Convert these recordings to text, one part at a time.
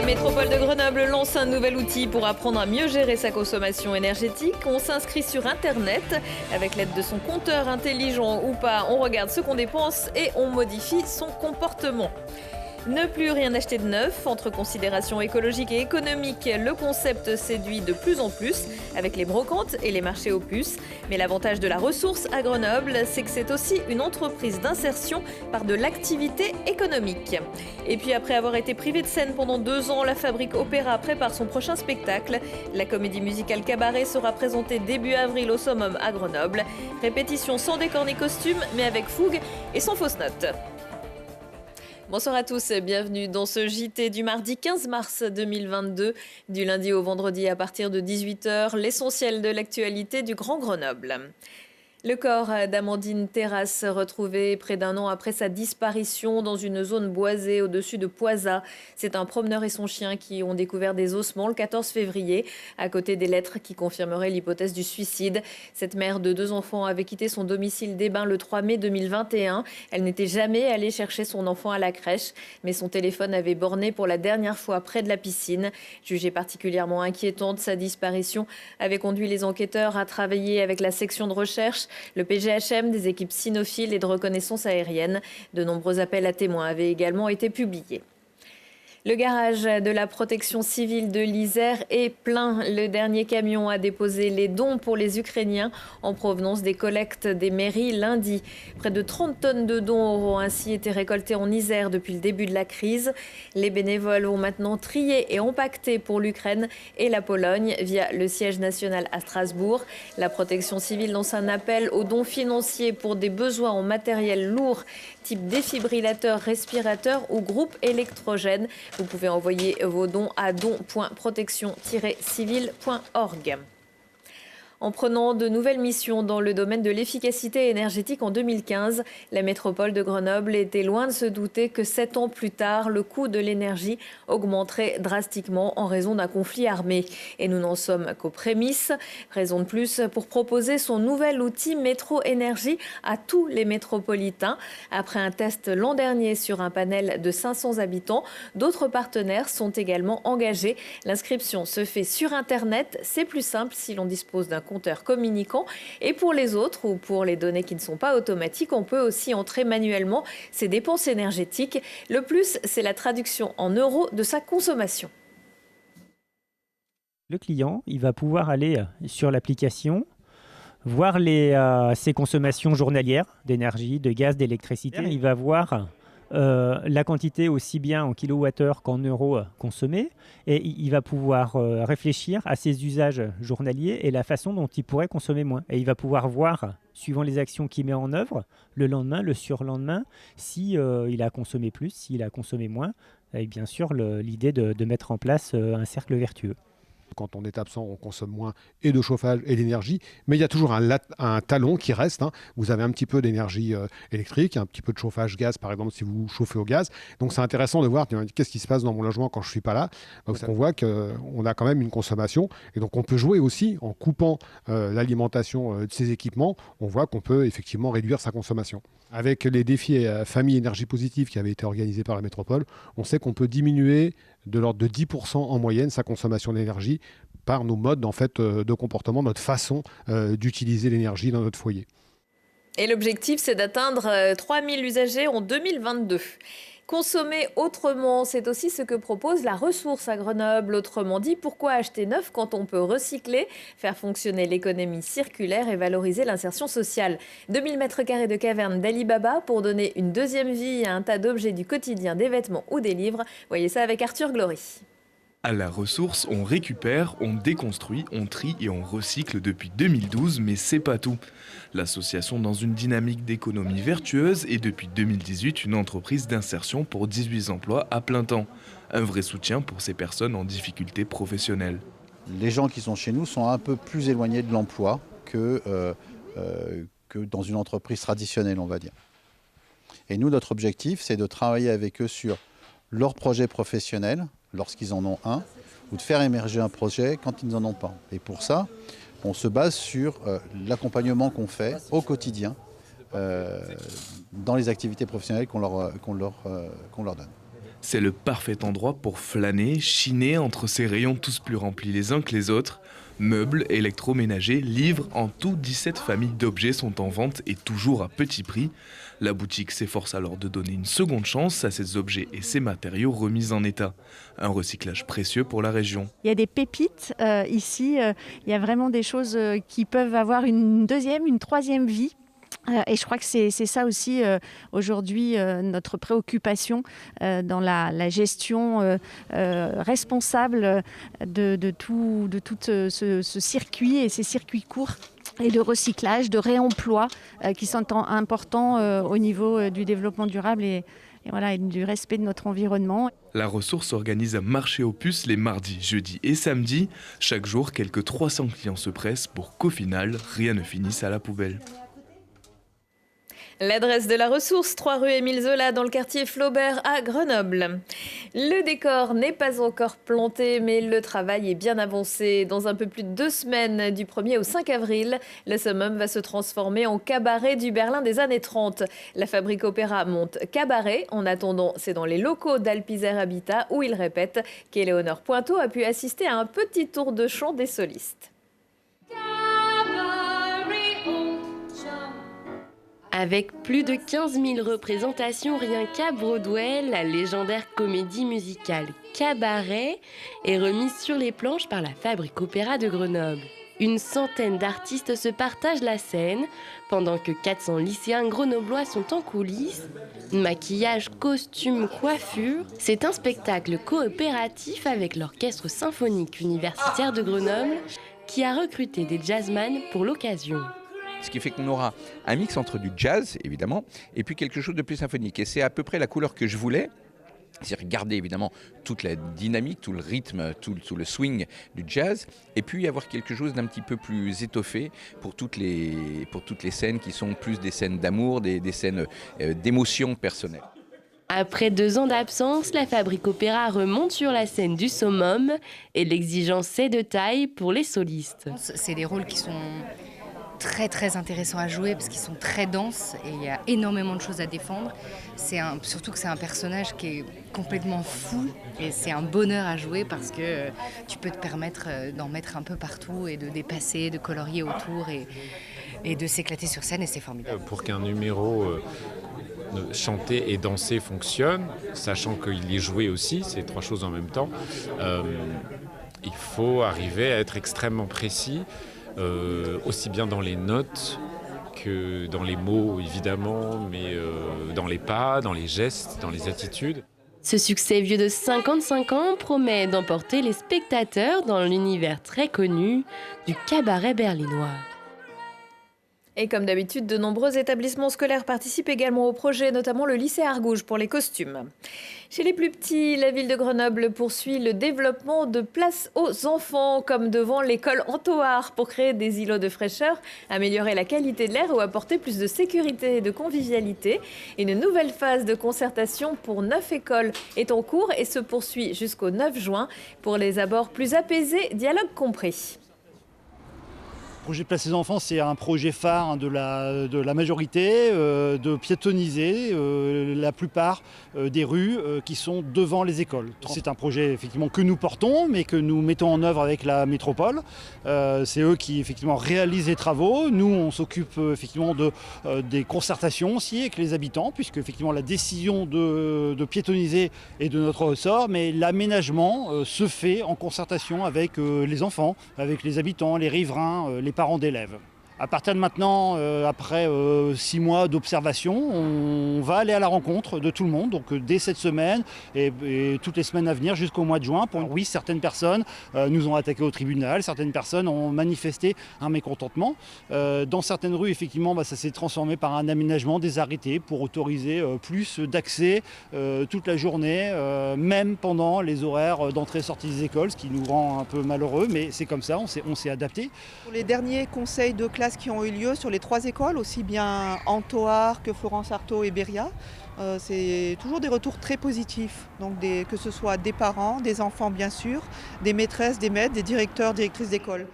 métropole de Grenoble lance un nouvel outil pour apprendre à mieux gérer sa consommation énergétique. On s'inscrit sur Internet. Avec l'aide de son compteur intelligent ou pas, on regarde ce qu'on dépense et on modifie son comportement. Ne plus rien acheter de neuf. Entre considérations écologiques et économiques, le concept séduit de plus en plus avec les brocantes et les marchés aux puces. Mais l'avantage de la ressource à Grenoble, c'est que c'est aussi une entreprise d'insertion par de l'activité économique. Et puis après avoir été privée de scène pendant 2 ans, la Fabrique Opéra prépare son prochain spectacle. La comédie musicale Cabaret sera présentée début avril au Summum à Grenoble. Répétition sans décor ni costume, mais avec fougue et sans fausses notes. Bonsoir à tous, bienvenue dans ce JT du mardi 15 mars 2022. Du lundi au vendredi à partir de 18h, l'essentiel de l'actualité du Grand Grenoble. Le corps d'Amandine Terrasse, retrouvé près d'1 an après sa disparition dans une zone boisée au-dessus de Poisat. C'est un promeneur et son chien qui ont découvert des ossements le 14 février, à côté des lettres qui confirmeraient l'hypothèse du suicide. Cette mère de 2 enfants avait quitté son domicile des Bains le 3 mai 2021. Elle n'était jamais allée chercher son enfant à la crèche, mais son téléphone avait borné pour la dernière fois près de la piscine. Jugée particulièrement inquiétante, sa disparition avait conduit les enquêteurs à travailler avec la section de recherche, le PGHM, des équipes cynophiles et de reconnaissance aérienne. De nombreux appels à témoins avaient également été publiés. Le garage de la protection civile de l'Isère est plein. Le dernier camion a déposé les dons pour les Ukrainiens en provenance des collectes des mairies lundi. Près de 30 tonnes de dons auront ainsi été récoltées en Isère depuis le début de la crise. Les bénévoles vont maintenant trier et empaqueter pour l'Ukraine et la Pologne via le siège national à Strasbourg. La protection civile lance un appel aux dons financiers pour des besoins en matériel lourd, type défibrillateur, respirateur ou groupe électrogène. Vous pouvez envoyer vos dons à don.protection-civile.org. En prenant de nouvelles missions dans le domaine de l'efficacité énergétique en 2015, la métropole de Grenoble était loin de se douter que 7 ans plus tard, le coût de l'énergie augmenterait drastiquement en raison d'un conflit armé. Et nous n'en sommes qu'aux prémices. Raison de plus pour proposer son nouvel outil Métro Énergie à tous les métropolitains. Après un test l'an dernier sur un panel de 500 habitants, d'autres partenaires sont également engagés. L'inscription se fait sur Internet. C'est plus simple si l'on dispose d'un compteur communicant. Et pour les autres ou pour les données qui ne sont pas automatiques, on peut aussi entrer manuellement ses dépenses énergétiques. Le plus, c'est la traduction en euros de sa consommation. Le client, il va pouvoir aller sur l'application, voir ses consommations journalières d'énergie, de gaz, d'électricité. Il va voir la quantité aussi bien en kilowattheure qu'en euros consommés, et il va pouvoir réfléchir à ses usages journaliers et la façon dont il pourrait consommer moins. Et il va pouvoir voir, suivant les actions qu'il met en œuvre, le lendemain, le surlendemain, si il a consommé plus, s'il a consommé moins, avec bien sûr l'idée de mettre en place un cercle vertueux. Quand on est absent, on consomme moins et de chauffage et d'énergie, mais il y a toujours un talon qui reste. Vous avez un petit peu d'énergie électrique, un petit peu de chauffage gaz, par exemple, si vous chauffez au gaz. Donc c'est intéressant de voir qu'est-ce qui se passe dans mon logement quand je ne suis pas là. Donc on voit qu'on a quand même une consommation. Et donc on peut jouer aussi en coupant l'alimentation de ces équipements. On voit qu'on peut effectivement réduire sa consommation. Avec les défis famille énergie positive qui avaient été organisés par la métropole, on sait qu'on peut diminuer de l'ordre de 10% en moyenne sa consommation d'énergie par nos modes de comportement, notre façon d'utiliser l'énergie dans notre foyer. Et l'objectif, c'est d'atteindre 3000 usagers en 2022. Consommer autrement, c'est aussi ce que propose la ressource à Grenoble. Autrement dit, pourquoi acheter neuf quand on peut recycler, faire fonctionner l'économie circulaire et valoriser l'insertion sociale. 2000 m² de caverne d'Alibaba pour donner une deuxième vie à un tas d'objets du quotidien, des vêtements ou des livres. Voyez ça avec Arthur Glory. À la ressource, on récupère, on déconstruit, on trie et on recycle depuis 2012, mais c'est pas tout. L'association dans une dynamique d'économie vertueuse est depuis 2018 une entreprise d'insertion pour 18 emplois à plein temps. Un vrai soutien pour ces personnes en difficulté professionnelle. Les gens qui sont chez nous sont un peu plus éloignés de l'emploi que dans une entreprise traditionnelle, on va dire. Et nous, notre objectif, c'est de travailler avec eux sur leur projet professionnel, lorsqu'ils en ont un, ou de faire émerger un projet quand ils n'en ont pas. Et pour ça, on se base sur l'accompagnement qu'on fait au quotidien dans les activités professionnelles qu'on leur donne. C'est le parfait endroit pour flâner, chiner entre ces rayons tous plus remplis les uns que les autres. Meubles, électroménagers, livres, en tout 17 familles d'objets sont en vente et toujours à petit prix. La boutique s'efforce alors de donner une seconde chance à ces objets et ces matériaux remis en état. Un recyclage précieux pour la région. Il y a des pépites ici, il y a vraiment des choses qui peuvent avoir une deuxième, une troisième vie. Et je crois que c'est ça aussi aujourd'hui notre préoccupation dans la gestion responsable de tout ce circuit et ces circuits courts et de recyclage, de réemploi qui sont importants au niveau du développement durable et du respect de notre environnement. La ressource organise un marché aux puces les mardis, jeudis et samedis. Chaque jour, quelques 300 clients se pressent pour qu'au final, rien ne finisse à la poubelle. L'adresse de la ressource, 3 rue Émile Zola dans le quartier Flaubert à Grenoble. Le décor n'est pas encore planté, mais le travail est bien avancé. Dans un peu plus de 2 semaines, du 1er au 5 avril, le summum va se transformer en cabaret du Berlin des années 30. La Fabrique Opéra monte cabaret. En attendant, c'est dans les locaux d'Alpizer Habitat où il répète qu'Éléonore Pointeau a pu assister à un petit tour de chant des solistes. Avec plus de 15 000 représentations rien qu'à Broadway, la légendaire comédie musicale Cabaret est remise sur les planches par la Fabrique Opéra de Grenoble. Une centaine d'artistes se partagent la scène, pendant que 400 lycéens grenoblois sont en coulisses. Maquillage, costumes, coiffure, c'est un spectacle coopératif avec l'Orchestre symphonique universitaire de Grenoble qui a recruté des jazzman pour l'occasion. Ce qui fait qu'on aura un mix entre du jazz, évidemment, et puis quelque chose de plus symphonique. Et c'est à peu près la couleur que je voulais. C'est-à-dire garder évidemment toute la dynamique, tout le rythme, tout le swing du jazz, et puis avoir quelque chose d'un petit peu plus étoffé pour toutes les scènes qui sont plus des scènes d'amour, des scènes d'émotion personnelle. Après 2 ans d'absence, la Fabrique Opéra remonte sur la scène du summum et l'exigence est de taille pour les solistes. C'est des rôles qui sont très très intéressants à jouer parce qu'ils sont très denses et il y a énormément de choses à défendre. Surtout que c'est un personnage qui est complètement fou et c'est un bonheur à jouer parce que tu peux te permettre d'en mettre un peu partout et de dépasser, de colorier autour et de s'éclater sur scène et c'est formidable. Pour qu'un numéro chanté et dansé fonctionne, sachant qu'il est joué aussi, c'est 3 choses en même temps, il faut arriver à être extrêmement précis. Aussi bien dans les notes que dans les mots évidemment, mais dans les pas, dans les gestes, dans les attitudes. Ce succès vieux de 55 ans promet d'emporter les spectateurs dans l'univers très connu du cabaret berlinois. Et comme d'habitude, de nombreux établissements scolaires participent également au projet, notamment le lycée Argouges pour les costumes. Chez les plus petits, la ville de Grenoble poursuit le développement de places aux enfants, comme devant l'école Antoar, pour créer des îlots de fraîcheur, améliorer la qualité de l'air ou apporter plus de sécurité et de convivialité. Une nouvelle phase de concertation pour 9 écoles est en cours et se poursuit jusqu'au 9 juin. Pour les abords plus apaisés, dialogue compris. Le projet Place des enfants, c'est un projet phare de la majorité, de piétonniser la plupart des rues qui sont devant les écoles. C'est un projet effectivement que nous portons, mais que nous mettons en œuvre avec la métropole. C'est eux qui effectivement réalisent les travaux. Nous, on s'occupe effectivement des concertations aussi avec les habitants, puisque effectivement la décision de piétonniser est de notre ressort, mais l'aménagement se fait en concertation avec les enfants, avec les habitants, les riverains, les parents d'élèves. À partir de maintenant, après 6 mois d'observation, on va aller à la rencontre de tout le monde, donc dès cette semaine et toutes les semaines à venir jusqu'au mois de juin. Oui, certaines personnes nous ont attaqué au tribunal, certaines personnes ont manifesté un mécontentement. Dans certaines rues, effectivement, ça s'est transformé par un aménagement des arrêtés pour autoriser plus d'accès toute la journée, même pendant les horaires d'entrée et sortie des écoles, ce qui nous rend un peu malheureux, mais c'est comme ça, on s'est adapté. Pour les derniers conseils de classe qui ont eu lieu sur les 3 écoles, aussi bien Antoar que Florence Artaud et Beria. C'est toujours des retours très positifs, donc que ce soit des parents, des enfants bien sûr, des maîtresses, des maîtres, des directeurs, directrices d'école.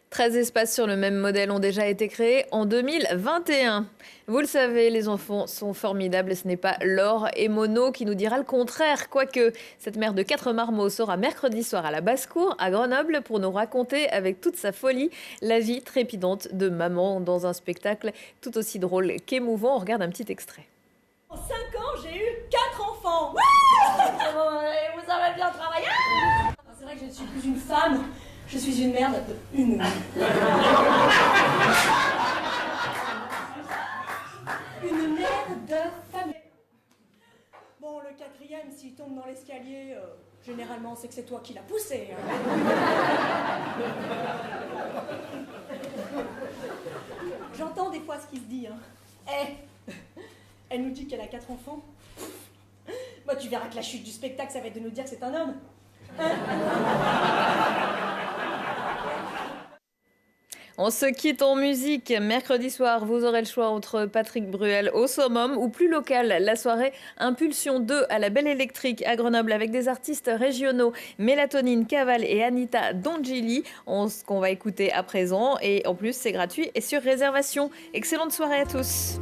13 espaces sur le même modèle ont déjà été créés en 2021. Vous le savez, les enfants sont formidables et ce n'est pas Laure Emono qui nous dira le contraire. Quoique, cette mère de 4 marmots sera mercredi soir à la basse-cour, à Grenoble, pour nous raconter avec toute sa folie la vie trépidante de maman dans un spectacle tout aussi drôle qu'émouvant. On regarde un petit extrait. En 5 ans, j'ai eu 4 enfants. Ouais. Vous avez bien travaillé. C'est vrai que je ne suis plus une femme. Je suis une merde, une merde de famille. Bon, le 4e, s'il tombe dans l'escalier, généralement c'est que c'est toi qui l'as poussé. J'entends des fois ce qui se dit. Elle nous dit qu'elle a 4 enfants. Moi, tu verras que la chute du spectacle, ça va être de nous dire que c'est un homme. On se quitte en musique. Mercredi soir, vous aurez le choix entre Patrick Bruel au Summum ou plus local, la soirée Impulsion 2 à la Belle Électrique à Grenoble avec des artistes régionaux, Mélatonine, Caval et Anita Dongili. Ce qu'on va écouter à présent et en plus c'est gratuit et sur réservation. Excellente soirée à tous.